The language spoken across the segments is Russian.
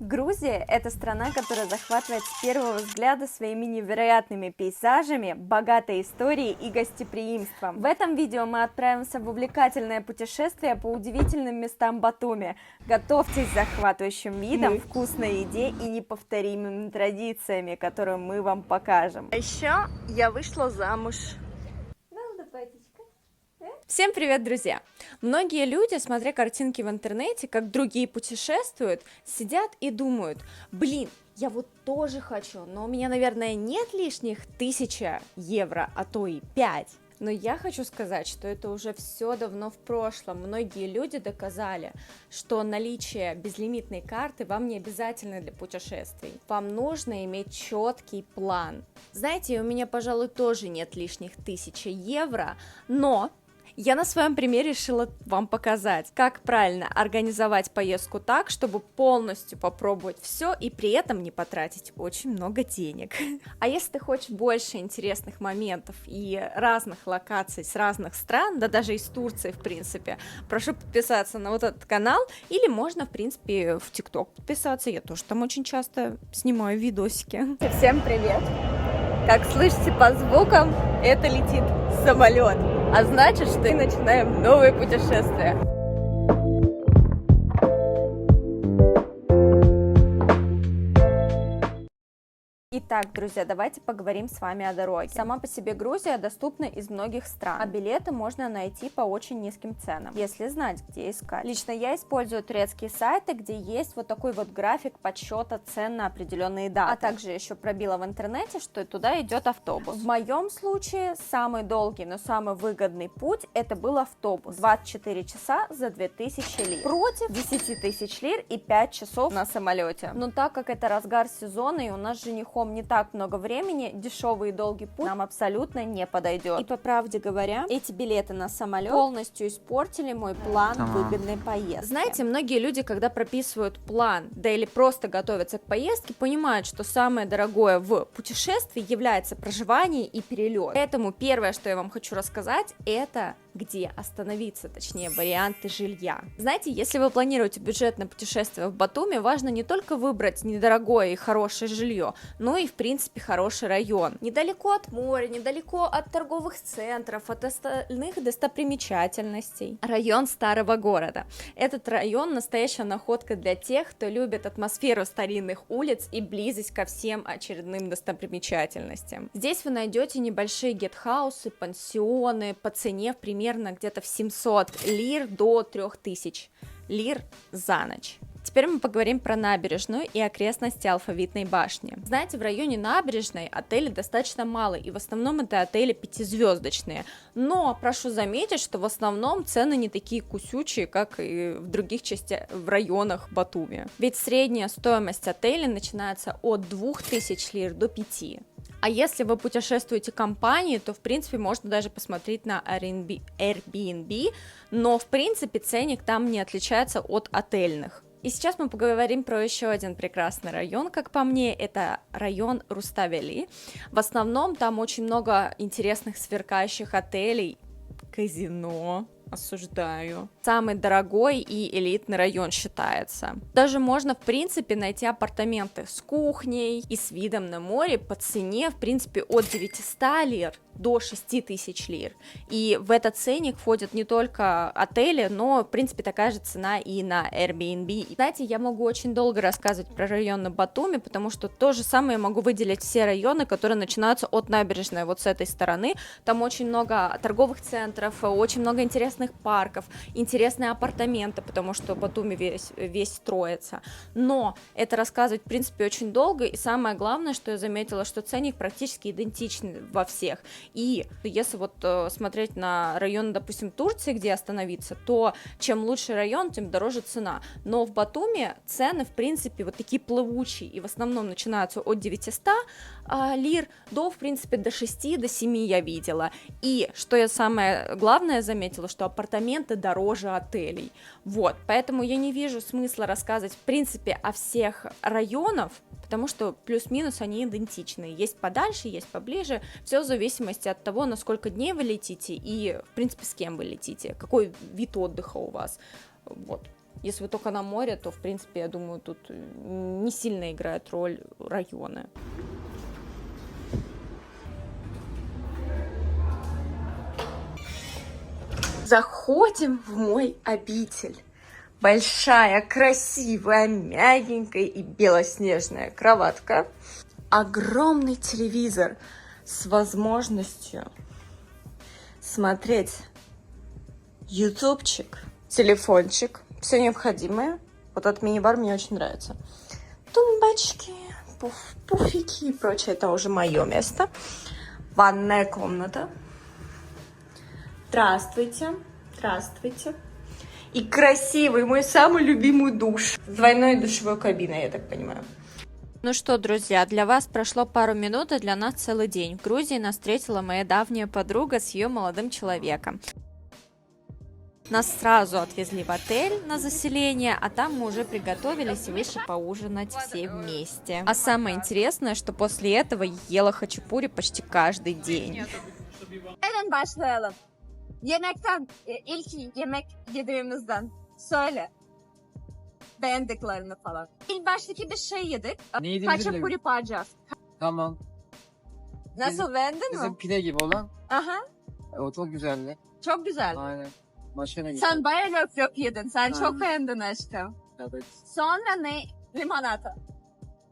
Грузия – это страна, которая захватывает с первого взгляда своими невероятными пейзажами, богатой историей и гостеприимством. В этом видео мы отправимся в увлекательное путешествие по удивительным местам Батуми. Готовьтесь к захватывающим видам, вкусной еде и неповторимыми традициями, которые мы вам покажем. А еще я вышла замуж. Всем привет, друзья! Многие люди, смотря картинки в интернете, как другие путешествуют, сидят и думают: блин, я вот тоже хочу, но у меня, наверное, нет лишних 1000 евро, а то и 5. Но я хочу сказать, что это уже все давно в прошлом. Многие люди доказали, что наличие безлимитной карты вам не обязательно для путешествий. Вам нужно иметь четкий план. Знаете, у меня, пожалуй, тоже нет лишних 1000 евро, но я на своем примере решила вам показать, как правильно организовать поездку так, чтобы полностью попробовать все и при этом не потратить очень много денег. А если ты хочешь больше интересных моментов и разных локаций с разных стран, да даже из Турции, в принципе, прошу подписаться на вот этот канал, или можно, в принципе, в ТикТок подписаться, я тоже там очень часто снимаю видосики. Всем привет! Как слышите по звукам, это летит самолет. А значит, что и начинаем новое путешествие. Итак, друзья, давайте поговорим с вами о дороге. Сама по себе Грузия доступна из многих стран, а билеты можно найти по очень низким ценам, если знать, где искать. Лично я использую турецкие сайты, где есть вот такой вот график подсчета цен на определенные даты, а также еще пробила в интернете, что туда идет автобус. В моем случае самый долгий, но самый выгодный путь это был автобус. 24 часа за 2000 лир против 10 тысяч лир и 5 часов на самолете. Но так как это разгар сезона и у нас с женихом не так много времени, дешевый и долгий путь нам абсолютно не подойдет. И по правде говоря, эти билеты на самолет полностью испортили мой план выгодной поездки. Знаете, многие люди, когда прописывают план, да или просто готовятся к поездке, понимают, что самое дорогое в путешествии является проживание и перелет. Поэтому первое, что я вам хочу рассказать, это где остановиться, точнее варианты жилья. Знаете, если вы планируете бюджетное путешествие в Батуми, важно не только выбрать недорогое и хорошее жилье, но и в принципе хороший район. Недалеко от моря, недалеко от торговых центров, от остальных достопримечательностей. Район старого города. Этот район настоящая находка для тех, кто любит атмосферу старинных улиц и близость ко всем очередным достопримечательностям. Здесь вы найдете небольшие гестхаусы, пансионы по цене примерно где-то в 700 лир до 3000 лир за ночь. Теперь мы поговорим про набережную и окрестности Алфавитной башни. Знаете, в районе набережной отелей достаточно мало, и в основном это отели 5-звездочные. Но прошу заметить, что в основном цены не такие кусючие, как и в других частях, в районах Батуми. Ведь средняя стоимость отеля начинается от 2000 лир до 5. А если вы путешествуете компанией, то в принципе можно даже посмотреть на Airbnb, но в принципе ценник там не отличается от отельных. И сейчас мы поговорим про еще один прекрасный район, как по мне, это район Руставели. В основном там очень много интересных сверкающих отелей, казино. Осуждаю. Самый дорогой и элитный район считается. Даже можно, в принципе, найти апартаменты с кухней и с видом на море по цене, в принципе, от 900 лир до 6000 лир. И в этот ценник входят не только отели, но, в принципе, такая же цена и на Airbnb. Знаете, я могу очень долго рассказывать про районы Батуми, потому что то же самое я могу выделить все районы, которые начинаются от набережной, вот с этой стороны. Там очень много торговых центров, очень много интересных парков, интересные апартаменты, потому что Батуми весь строится. Но это рассказывать, в принципе, очень долго, и самое главное, что я заметила, что ценник практически идентичный во всех. И если вот смотреть на район, допустим, Турции, где остановиться, то чем лучше район, тем дороже цена. Но в Батуми цены, в принципе, вот такие плавучие, и в основном начинаются от 900 лир до, в принципе, до 6, до 7 я видела. И что я самое главное заметила, что апартаменты дороже отелей. Вот, поэтому я не вижу смысла рассказывать, в принципе, о всех районах, потому что плюс-минус они идентичны. Есть подальше, есть поближе, все в зависимости от того, на сколько дней вы летите и, в принципе, с кем вы летите, какой вид отдыха у вас. Вот. Если вы только на море, то, в принципе, я думаю, тут не сильно играет роль районы. Заходим в мой обитель. Большая, красивая, мягенькая и белоснежная кроватка. Огромный телевизор с возможностью смотреть ютубчик, телефончик, все необходимое. Вот этот мини-бар мне очень нравится. Тумбочки, пуфики и прочее, это уже мое место. Ванная комната. Здравствуйте, здравствуйте. И красивый, мой самый любимый душ. С двойной душевой кабиной, я так понимаю. Ну что, друзья, для вас прошло пару минут, а для нас целый день. В Грузии нас встретила моя давняя подруга с ее молодым человеком. Нас сразу отвезли в отель на заселение, а там мы уже приготовились и вышли поужинать все вместе. А самое интересное, что после этого ела хачапури почти каждый день. Yemekten, ilk yemek yediğimizden söyle. Beğendiklerini falan. İlk baştaki bir şey yedik. Neydi Haçapuri parcas. Tamam. Nasıl, beğendin Bizim mi? pide gibi olan. Aha, O çok güzeldi. çok güzel. Aynen. Maşına gibi. Sen bayağı löp löp yedin. Sen Ha. çok beğendin aşkım. Evet. Sonra ne? Limonata.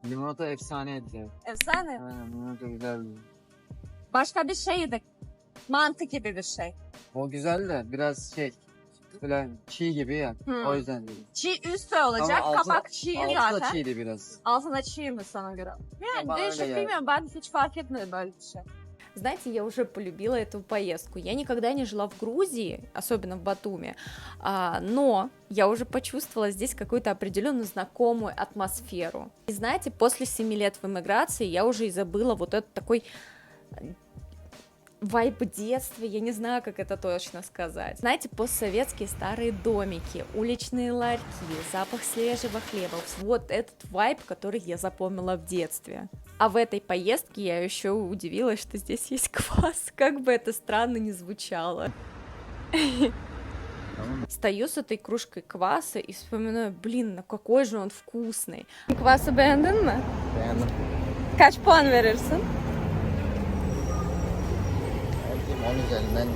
Limonata efsaneydi ya. Efsane. Aynen limonata güzeldi. Başka bir şey yedik. Mantı gibi bir şey. O güzel de biraz böyle çiğ gibi ya. Hmm. O yüzden dedim. Çiğ üstü olacak. Ama altı- Kapak çiğ Altı da zaten. çiğdi biraz. Altına çiğ mi sana göre? Yani Bana değişik öyle geldi. bilmiyorum. Ben hiç fark etmedim böyle bir şey. Знаете, я уже полюбила эту поездку. Я никогда не жила в Грузии, особенно в Батуми, но я уже почувствовала здесь какую-то определенную знакомую атмосферу. И знаете, после 7 лет в эмиграции я уже и забыла вот этот такой вайб детства, я не знаю, как это точно сказать. Знаете, постсоветские старые домики, уличные ларьки, запах свежего хлеба, вот этот вайб, который я запомнила в детстве. А в этой поездке я еще удивилась, что здесь есть квас, как бы это странно ни звучало. Стою с этой кружкой кваса и вспоминаю, блин, ну какой же он вкусный. Квасы beğendin mi? Beğendim. Kaç puan verirsin? 10 üzerinden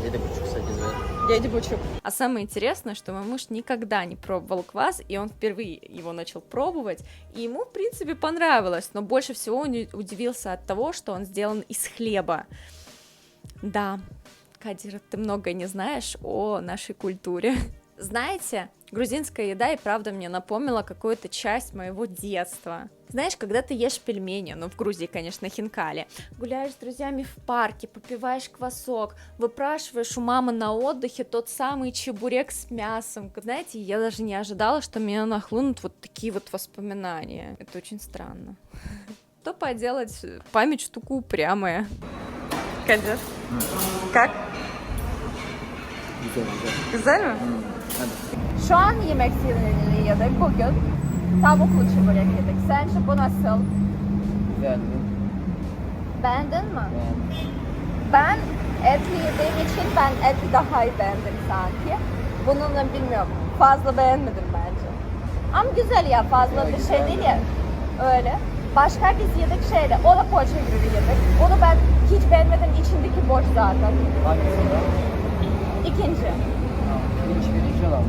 7,5-8 veririm. 9,5. А самое интересное, что мой муж никогда не пробовал квас, и он впервые его начал пробовать, и ему, в принципе, понравилось, но больше всего он удивился от того, что он сделан из хлеба. Да, Кадир, ты многое не знаешь о нашей культуре. Знаете, грузинская еда и правда мне напомнила какую-то часть моего детства. Знаешь, когда ты ешь пельмени, ну в Грузии, конечно, хинкали, гуляешь с друзьями в парке, попиваешь квасок, выпрашиваешь у мамы на отдыхе тот самый чебурек с мясом. Знаете, я даже не ожидала, что меня нахлынут вот такие вот воспоминания. Это очень странно. Что поделать, память штука упрямая. Кадир, как? Güzel güzel. Güzel mi? Hadi. Şu an yemek sinirliliği yedik. Bugün tavuklu çevirek yedik. Sence bu nasıl? Güzeldi. Beğendin mi? Beğendim. Ben etli yediğim için ben etli daha iyi beğendim sanki. Bununla bilmiyorum. Fazla beğenmedim bence. Ama güzel ya. Fazla bir şey değil ya. Öyle. Başka biz yedik şeyle. O da poğaça gibi yedik. Onu ben hiç beğenmedim. İçindeki boş zaten. Hangisinde? İkinci. Pirinç olan.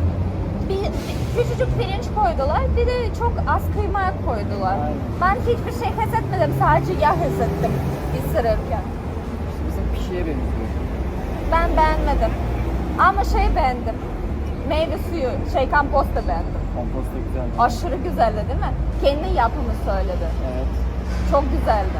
Bir küçücük pirinç koydular. Bir de çok az kıyma koydular. Aynen. Ben hiçbir şey hissetmedim. Sadece yağ hissettim ısırırken. İşte bizim pişiye benziyor. Ben beğenmedim. Ama şey beğendim. Meyve suyu, kompost da beğendim. Kompost da güzeldi. Aşırı güzeldi değil mi? Kendi yapımı söyledi. Evet. Çok güzeldi.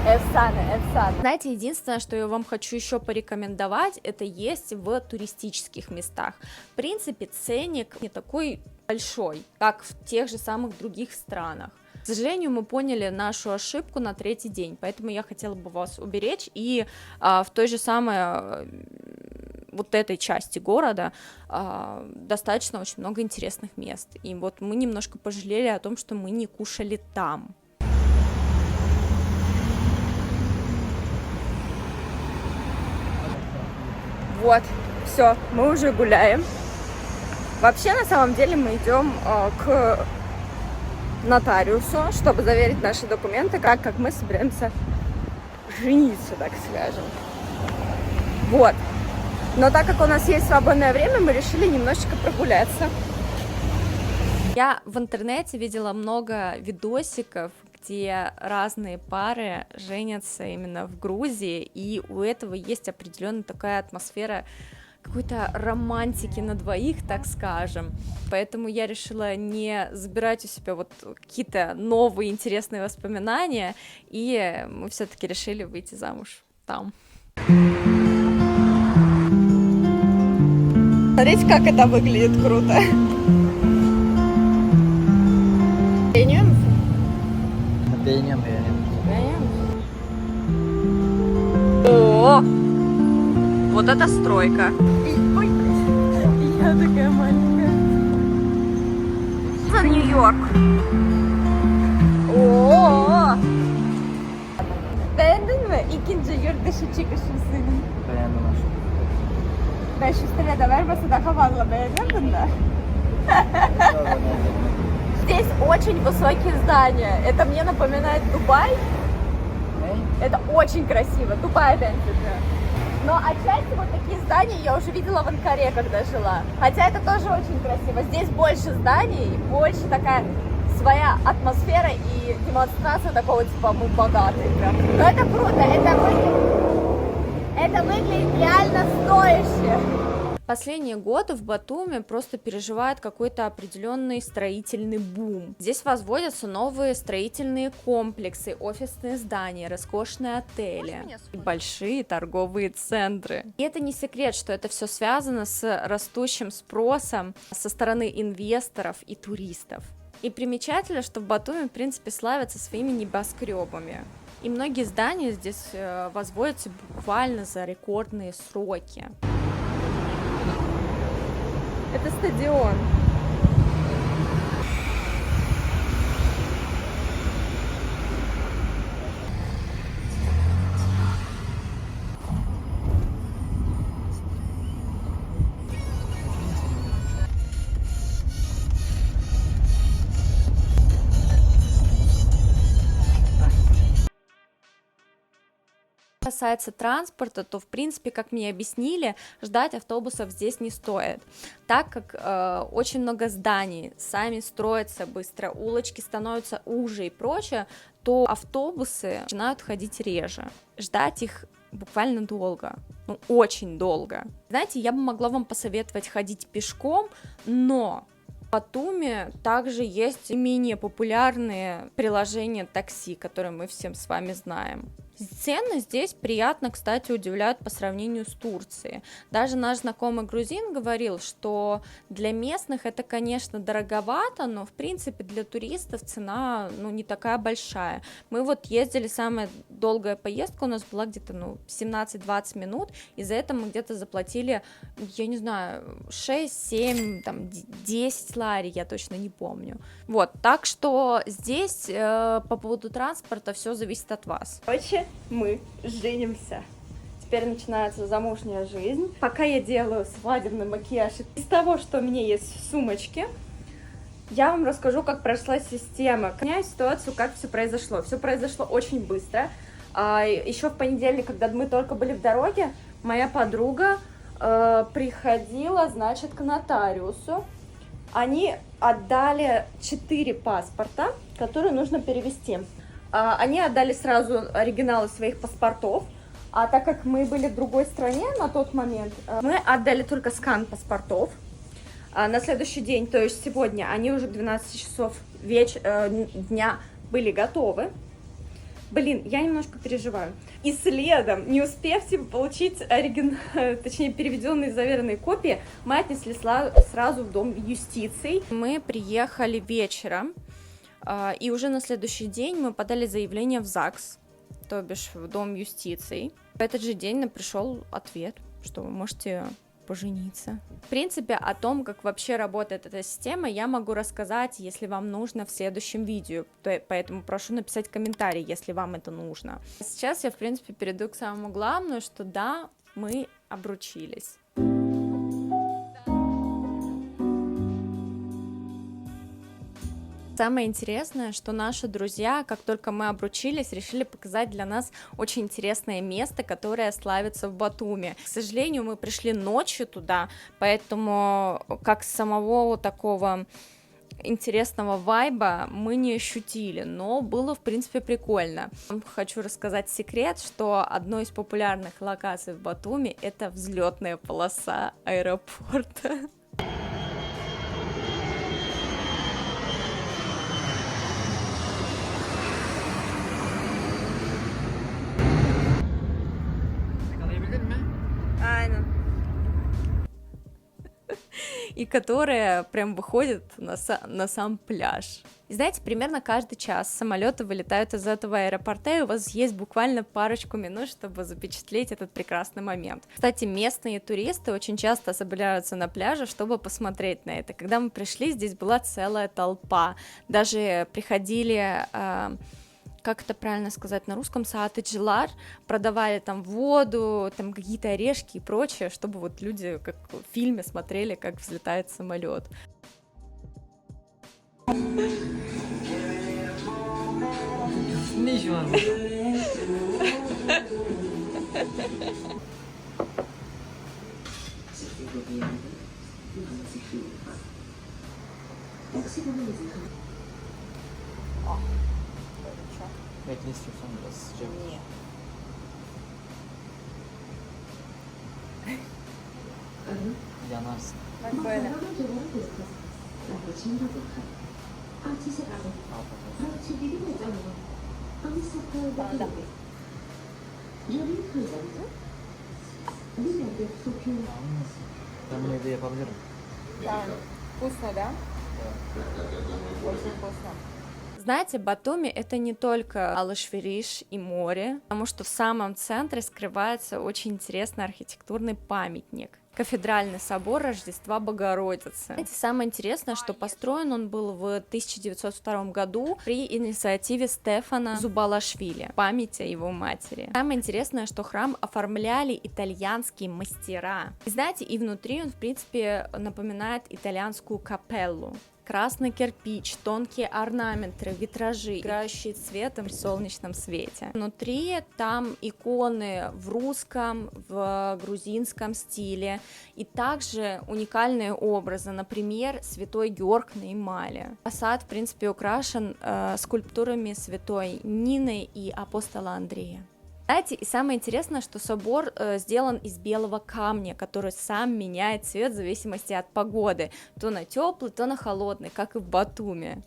Эфсане, эфсане. Знаете, единственное, что я вам хочу еще порекомендовать, это есть в туристических местах. В принципе, ценник не такой большой, как в тех же самых других странах. К сожалению, мы поняли нашу ошибку на 3-й день, поэтому я хотела бы вас уберечь и в той же самой вот этой части города достаточно очень много интересных мест. И вот мы немножко пожалели о том, что мы не кушали там. Вот, все, мы уже гуляем. Вообще, на самом деле, мы идем к нотариусу, чтобы заверить наши документы, как мы собираемся жениться, так скажем. Вот. Но так как у нас есть свободное время, мы решили немножечко прогуляться. Я в интернете видела много видосиков, где разные пары женятся именно в Грузии, и у этого есть определенная такая атмосфера какой-то романтики на двоих, так скажем. Поэтому я решила не забирать у себя вот какие-то новые интересные воспоминания, и мы все-таки решили выйти замуж там. Смотрите, как это выглядит круто. О, вот это стройка. Ой, я такая маленькая. Это Нью-Йорк. Oo. Beğendin mi? İkinci yurt dışı çıkışımsın. Beğendim aşkım. 500 TL de vermese daha fazla beğenirdin de. Здесь очень высокие здания. Это мне напоминает Дубай. Это очень красиво. Дубай, Бенфика. Но отчасти вот такие здания я уже видела в Анкаре, когда жила. Хотя это тоже очень красиво. Здесь больше зданий, больше такая своя атмосфера и демонстрация такого типа мы богатые прям. Но это круто, это выглядит реально стояще. Последние годы в Батуми просто переживает какой-то определенный строительный бум. Здесь возводятся новые строительные комплексы, офисные здания, роскошные отели и большие торговые центры. И это не секрет, что это все связано с растущим спросом со стороны инвесторов и туристов. И примечательно, что в Батуми, в принципе, славятся своими небоскребами. И многие здания здесь возводятся буквально за рекордные сроки. Это стадион. Касается транспорта, то в принципе, как мне объяснили, ждать автобусов здесь не стоит, так как очень много зданий сами строятся быстро, улочки становятся уже и прочее, то автобусы начинают ходить реже, ждать их буквально долго, ну очень долго. Знаете, я бы могла вам посоветовать ходить пешком, но в Батуми также есть менее популярные приложения такси, которые мы всем с вами знаем. Цены здесь приятно, кстати, удивляют по сравнению с Турцией. Даже наш знакомый грузин говорил, что для местных это, конечно, дороговато, но, в принципе, для туристов цена, ну, не такая большая. Мы вот ездили, самая долгая поездка у нас была где-то, 17-20 минут, и за это мы где-то заплатили, я не знаю, 6, 7, там, 10 лари, я точно не помню. Вот, так что здесь по поводу транспорта все зависит от вас. Короче, мы женимся. Теперь начинается замужняя жизнь. Пока я делаю свадебный макияж из того, что у меня есть в сумочке, я вам расскажу, как прошла система. Меняю ситуацию, как все произошло. Все произошло очень быстро. Еще в понедельник, когда мы только были в дороге, моя подруга приходила, значит, к нотариусу. Они отдали 4 паспорта, которые нужно перевести. Они отдали сразу оригиналы своих паспортов, а так как мы были в другой стране на тот момент, мы отдали только скан паспортов. На следующий день, то есть сегодня, они уже к 12 часов дня были готовы. Блин, я немножко переживаю. И следом, не успев получить точнее переведенные заверенные копии, мы отнесли сразу в Дом юстиции. Мы приехали вечером. И уже на следующий день мы подали заявление в ЗАГС, то бишь в Дом юстиции. В этот же день нам пришел ответ, что вы можете пожениться. В принципе, о том, как вообще работает эта система, я могу рассказать, если вам нужно, в следующем видео, поэтому прошу написать комментарий, если вам это нужно. Сейчас я, в принципе, перейду к самому главному, что да, мы обручились. Самое интересное, что наши друзья, как только мы обручились, решили показать для нас очень интересное место, которое славится в Батуми. К сожалению, мы пришли ночью туда, поэтому как самого такого интересного вайба мы не ощутили, но было, в принципе, прикольно. Хочу рассказать секрет, что одной из популярных локаций в Батуми это взлетная полоса аэропорта. И которая прям выходит на сам пляж. И знаете, примерно каждый час самолеты вылетают из этого аэропорта, и у вас есть буквально парочку минут, чтобы запечатлеть этот прекрасный момент. Кстати, местные туристы очень часто собираются на пляже, чтобы посмотреть на это. Когда мы пришли, здесь была целая толпа. Даже приходили... как это правильно сказать на русском, саатыджилар, продавали там воду, там какие-то орешки и прочее, чтобы вот люди, как в фильме, смотрели, как взлетает самолет. Нет. Yanarsın. Bak böyle. Bana da. Ben bunu evde yapabilirim. Tamam. Вкусно, да? Очень вкусно. Знаете, Батуми это не только Алашвириш и море, потому что в самом центре скрывается очень интересный архитектурный памятник. Кафедральный собор Рождества Богородицы. Знаете, самое интересное, что построен он был в 1902 году при инициативе Стефана Зубалашвили, в память о его матери. Самое интересное, что храм оформляли итальянские мастера. И знаете, и внутри он, в принципе, напоминает итальянскую капеллу. Красный кирпич, тонкие орнаменты, витражи, играющие цветом в солнечном свете. Внутри там иконы в русском, в грузинском стиле, и также уникальные образы, например, святой Георг на эмали. Фасад, в принципе, украшен скульптурами святой Нины и апостола Андрея. Знаете, и самое интересное, что собор сделан из белого камня, который сам меняет цвет в зависимости от погоды, то на теплый, то на холодный, как и в Батуми.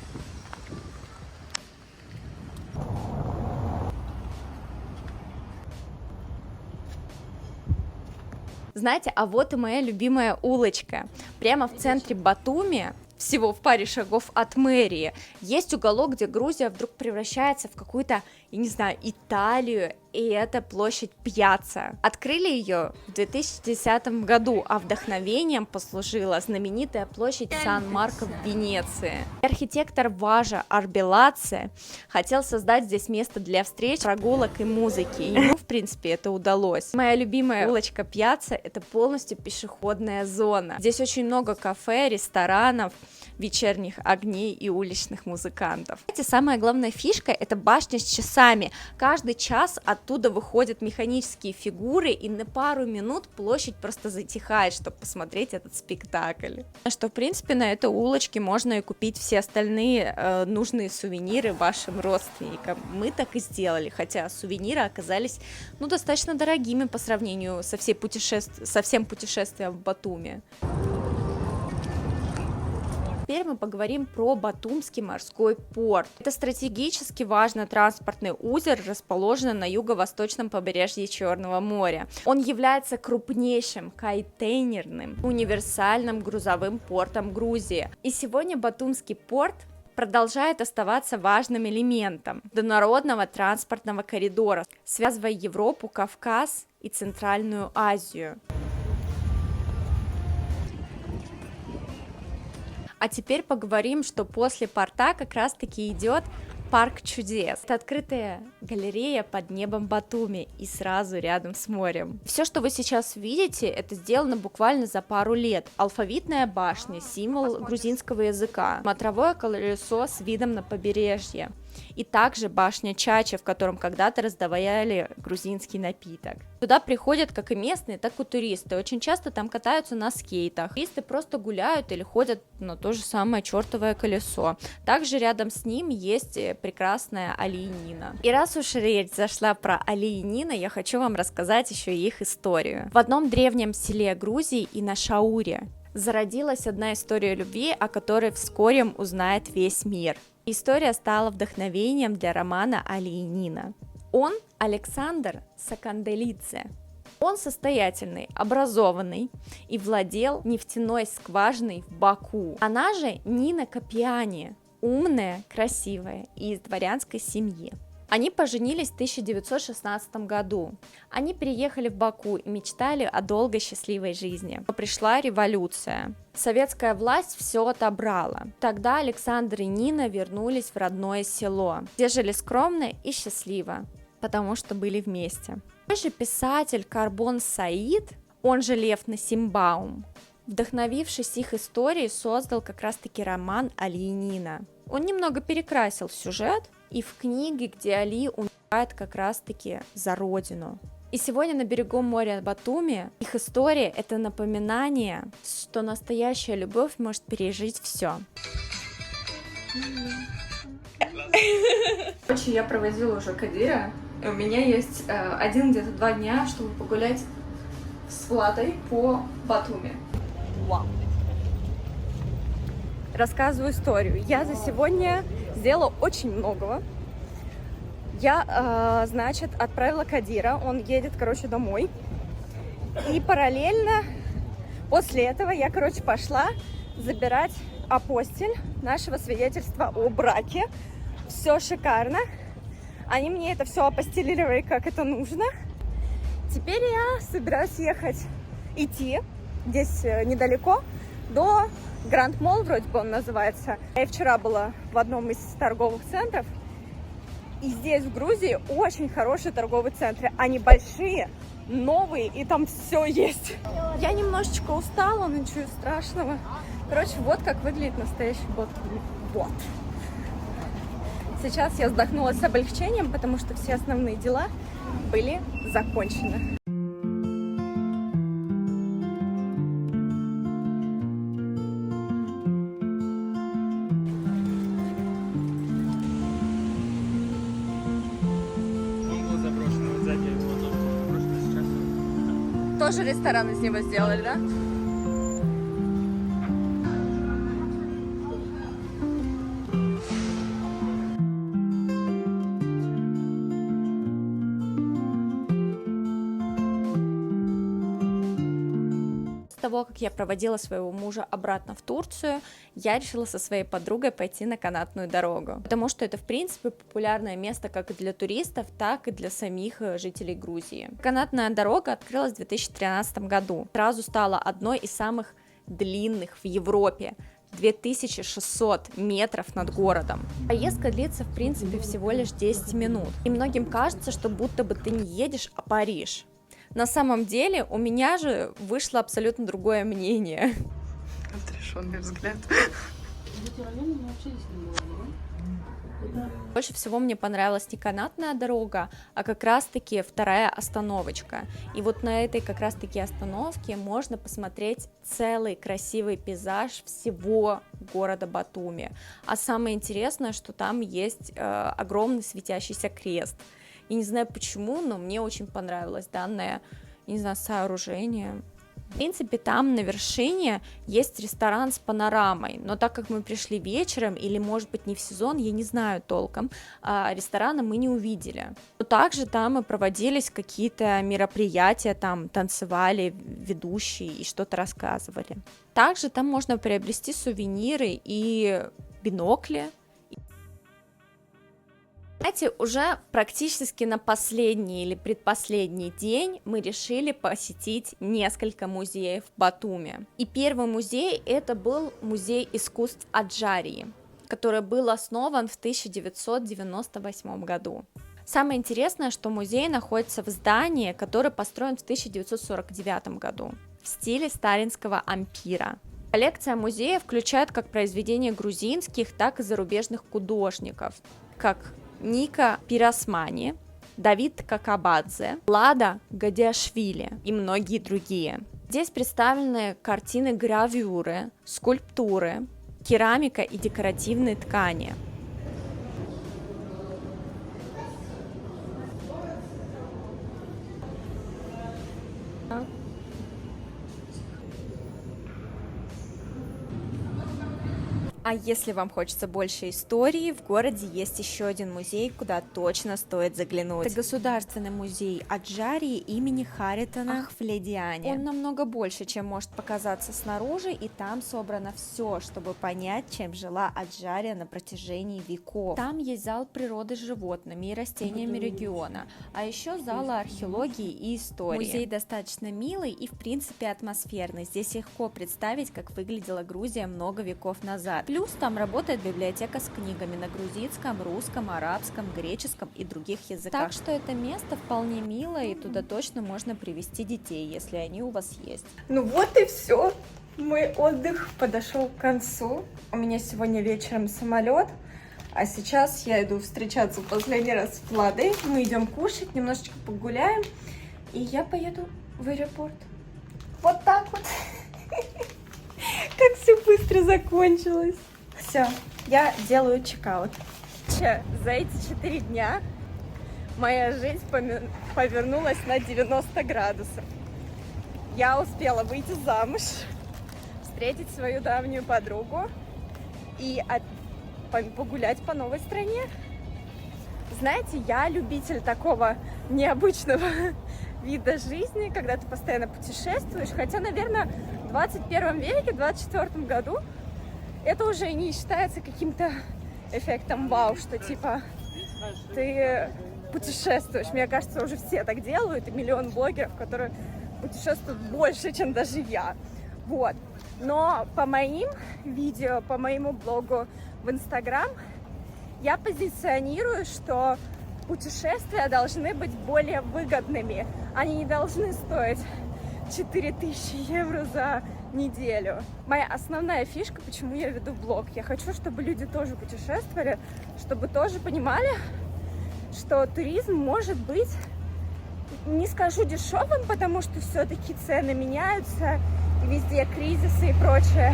Знаете, а вот и моя любимая улочка. Прямо в центре Батуми, всего в паре шагов от мэрии, есть уголок, где Грузия вдруг превращается в какую-то, я не знаю, Италию, и это площадь Пьяцца. Открыли ее в 2010 году, а вдохновением послужила знаменитая площадь Сан-Марко в Венеции. Архитектор Важа Арбелаци хотел создать здесь место для встреч, прогулок и музыки, и ему, в принципе, это удалось. Моя любимая улочка Пьяцца — это полностью пешеходная зона. Здесь очень много кафе, ресторанов, вечерних огней и уличных музыкантов. Знаете, самая главная фишка — это башня с часами. Каждый час оттуда выходят механические фигуры, и на пару минут площадь просто затихает, чтобы посмотреть этот спектакль. Что, в принципе, на этой улочке можно и купить все остальные нужные сувениры вашим родственникам. Мы так и сделали, хотя сувениры оказались, ну, достаточно дорогими по сравнению со всем путешествием в Батуми. Теперь мы поговорим про Батумский морской порт. Это стратегически важный транспортный узел, расположенный на юго-восточном побережье Черного моря. Он является крупнейшим контейнерным универсальным грузовым портом Грузии. И сегодня Батумский порт продолжает оставаться важным элементом международного транспортного коридора, связывая Европу, Кавказ и Центральную Азию. А теперь поговорим, что после порта как раз-таки идет парк чудес. Это открытая галерея под небом Батуми и сразу рядом с морем. Все, что вы сейчас видите, это сделано буквально за пару лет. Алфавитная башня, символ грузинского языка, смотровое колесо с видом на побережье. И также башня Чача, в котором когда-то раздавали грузинский напиток. Туда приходят как и местные, так и туристы. Очень часто там катаются на скейтах. Туристы просто гуляют или ходят на то же самое чертовое колесо. Также рядом с ним есть прекрасная Алиенина. И раз уж речь зашла про Алиенина, я хочу вам рассказать еще их историю. В одном древнем селе Грузии и на Шауре зародилась одна история любви, о которой вскоре узнает весь мир. История стала вдохновением для романа Алиенина. Он Александр Саканделидзе. Он состоятельный, образованный и владел нефтяной скважиной в Баку. Она же Нина Капиани, умная, красивая и из дворянской семьи. Они поженились в 1916 году. Они приехали в Баку и мечтали о долгой счастливой жизни. Но пришла революция. Советская власть все отобрала. Тогда Александр и Нина вернулись в родное село, где жили скромно и счастливо, потому что были вместе. Позже писатель Карбон Саид, он же Лев Насимбаум, вдохновившись их историей, создал как раз-таки роман Алиенина. Он немного перекрасил сюжет, и в книге, где Али умирает как раз-таки за родину. И сегодня на берегу моря Батуми их история — это напоминание, что настоящая любовь может пережить все. Короче, я провозила уже Кадира, и у меня есть где-то 2 дня, чтобы погулять с Владой по Батуми. Вау. Рассказываю историю. Я за сегодня сделала очень многого. Я, значит, отправила Кадира, он едет, домой. И параллельно после этого я, пошла забирать апостиль нашего свидетельства о браке. Все шикарно. Они мне это все апостилировали, как это нужно. Теперь я собираюсь идти здесь недалеко до Гранд Молл, вроде бы он называется. Я вчера была в одном из торговых центров. И здесь, в Грузии, очень хорошие торговые центры. Они большие, новые, и там все есть. Я немножечко устала, но ничего страшного. Вот как выглядит настоящий Батуми. Вот. Сейчас я вздохнула с облегчением, потому что все основные дела были закончены. Тоже ресторан из него сделали, да? С того, как я проводила своего мужа обратно в Турцию, я решила со своей подругой пойти на канатную дорогу, потому что это, в принципе, популярное место как и для туристов, так и для самих жителей Грузии. Канатная дорога открылась в 2013 году, сразу стала одной из самых длинных в Европе. 2600 метров над городом. Поездка длится, в принципе, всего лишь 10 минут. И многим кажется, что будто бы ты не едешь, а паришь. На самом деле у меня же вышло абсолютно другое мнение. Отрешенный взгляд. Больше всего мне понравилась не канатная дорога, а как раз-таки вторая остановочка. И вот на этой как раз-таки остановке можно посмотреть целый красивый пейзаж всего города Батуми. А самое интересное, что там есть огромный светящийся крест. Я не знаю почему, но мне очень понравилось данное, сооружение. В принципе, там на вершине есть ресторан с панорамой, но так как мы пришли вечером, или, может быть, не в сезон, я не знаю толком, ресторана мы не увидели. Но также там и проводились какие-то мероприятия, там танцевали ведущие и что-то рассказывали. Также там можно приобрести сувениры и бинокли. Знаете, уже практически на последний или предпоследний день мы решили посетить несколько музеев в Батуми. И первый музей это был музей искусств Аджарии. который был основан в 1998 году. Самое интересное, что музей находится в здании, которое построен в 1949 году в стиле сталинского ампира. Коллекция музея включает как произведения грузинских, так и зарубежных художников, как Ника Пиросмани, Давид Какабадзе, Лада Гадиашвили и многие другие. Здесь представлены картины-гравюры, скульптуры, керамика и декоративные ткани. А если вам хочется больше истории, в городе есть еще один музей, куда точно стоит заглянуть. Это Государственный музей Аджарии имени Харитона Ахвледиани. Он намного больше, чем может показаться снаружи, и там собрано все, чтобы понять, чем жила Аджария на протяжении веков. Там есть зал природы с животными и растениями региона, а еще залы археологии и истории. Музей достаточно милый и, в принципе, атмосферный. Здесь легко представить, как выглядела Грузия много веков назад. Плюс там работает библиотека с книгами на грузинском, русском, арабском, греческом и других языках. Так что это место вполне милое, и туда точно можно привезти детей, если они у вас есть. Ну вот и все. Мой отдых подошел к концу. У меня сегодня вечером самолет, а сейчас я иду встречаться в последний раз с Владой. Мы идем кушать, немножечко погуляем, и я поеду в аэропорт. Вот так вот. Как все быстро закончилось. Все, я делаю чекаут. За эти 4 дня моя жизнь повернулась на 90 градусов. Я успела выйти замуж, встретить свою давнюю подругу и погулять по новой стране. Знаете, я любитель такого необычного вида жизни, когда ты постоянно путешествуешь, хотя, наверное, в 21 веке, в 24 году это уже не считается каким-то эффектом вау, что типа ты путешествуешь. Мне кажется, уже все так делают, и миллион блогеров, которые путешествуют больше, чем даже я. Вот. Но по моим видео, по моему блогу в Инстаграм я позиционирую, что путешествия должны быть более выгодными. Они не должны стоить 4000 евро за неделю. Моя основная фишка, почему я веду блог. Я хочу, чтобы люди тоже путешествовали, чтобы тоже понимали, что туризм может быть, не скажу дешевым, потому что все-таки цены меняются, везде кризисы и прочее,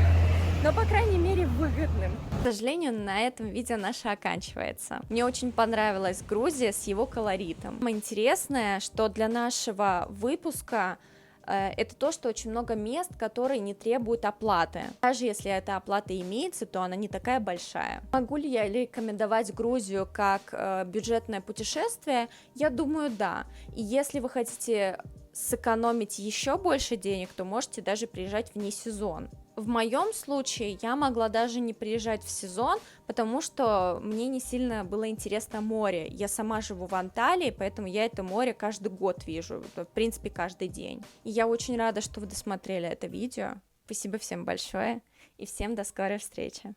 но, по крайней мере, выгодным. К сожалению, на этом видео наше оканчивается. Мне очень понравилась Грузия с его колоритом. Самое интересное, что для нашего выпуска это то, что очень много мест, которые не требуют оплаты. Даже если эта оплата имеется, то она не такая большая. Могу ли я рекомендовать Грузию как бюджетное путешествие? Я думаю, да. И если вы хотите сэкономить еще больше денег, то можете даже приезжать вне сезон. В моем случае я могла даже не приезжать в сезон, потому что мне не сильно было интересно море. Я сама живу в Анталии, поэтому я это море каждый год вижу, в принципе, каждый день. И я очень рада, что вы досмотрели это видео. Спасибо всем большое и всем до скорой встречи.